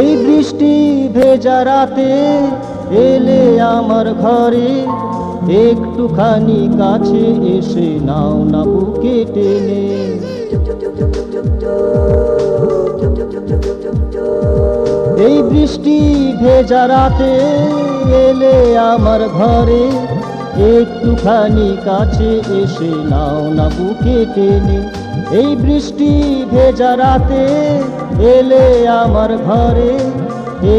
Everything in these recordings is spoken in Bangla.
এই বৃষ্টি ভেজা রাতে এলে আমার ঘরে, একটুখানি কাছে এসে নাও না বুকে টেনে। এই বৃষ্টি ভেজা রাতে এলে আমার ঘরে, একটুখানি কাছে এসে নাও না বুকে টেনে। এই বৃষ্টি ভেজা রাতে এলে আমার ঘরে,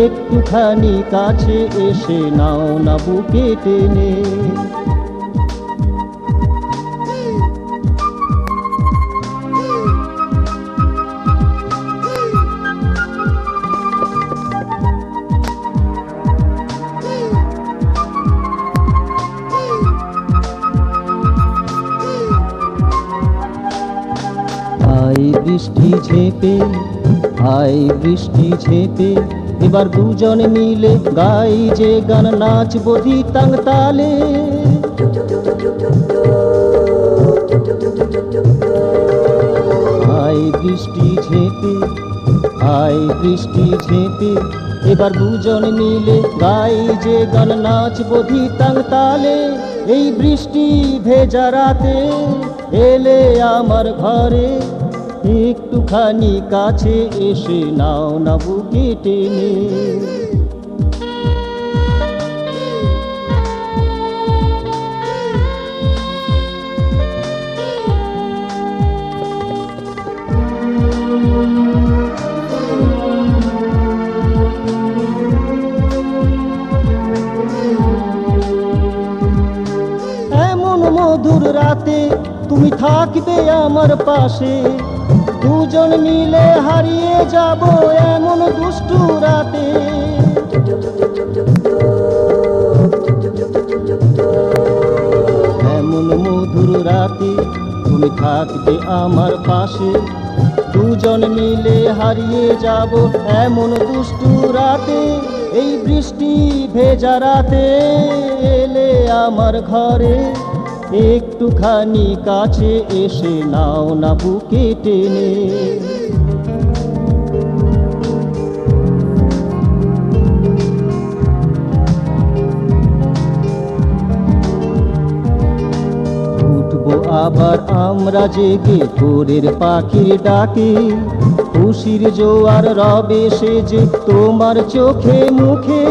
একটুখানি কাছে এসে নাও না বুকে টেনে। আই বৃষ্টি ঝেপে, আই বৃষ্টি ঝেপে, এবার দুজন মিলে গাই যে গান, নাচবো ধিতাং তালে। আই বৃষ্টি ঝেপে, আই বৃষ্টি ঝেপে, এবার দুজন মিলে গাই যে গান, নাচবো ধিতাং তালে। এই বৃষ্টি ভেজা রাতে এলে আমার ঘরে, একটুখানি কাছে এসে নাও না বুকে টেনে। এমন মধুর রাতে তুমি থাকবে আমার পাশে, দুজন মিলে হারিয়ে যাব এমন দুষ্টু রাতে। এমন মধুর রাতে তুমি থাকবে আমার পাশে, দুজন মিলে হারিয়ে যাব এমন দুষ্টু রাতে। এই বৃষ্টি ভেজা রাতে এলে আমার ঘরে, একটুখানি কাছে এসে নাও না বুকে টেনে। উঠবো আবার আমরা জেগে ভোরের পাখির ডাকে, খুশির জোয়ার রবে সেজে তোমার চোখে মুখে।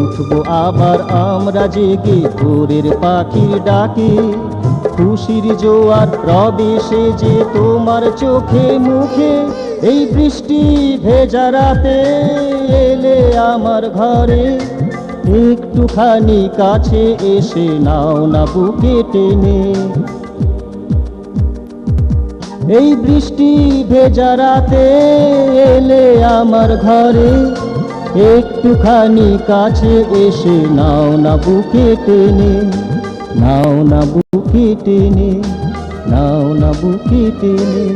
উঠবো আবার আমরা জেগে ভোরের পাখির ডাকে, খুশির জোয়ার রবে সেজে তোমার চোখে মুখে। এই বৃষ্টি ভেজা রাতে এলে আমার ঘরে, একটুখানি কাছে এসে নাও না বুকে টেনে। এই বৃষ্টি ভেজা রাতে এলে আমার ঘরে, একটুখানি কাছে এসে নাও না বুকে টেনে। নাও না বুকে টেনে, নাও না বুকে টেনে।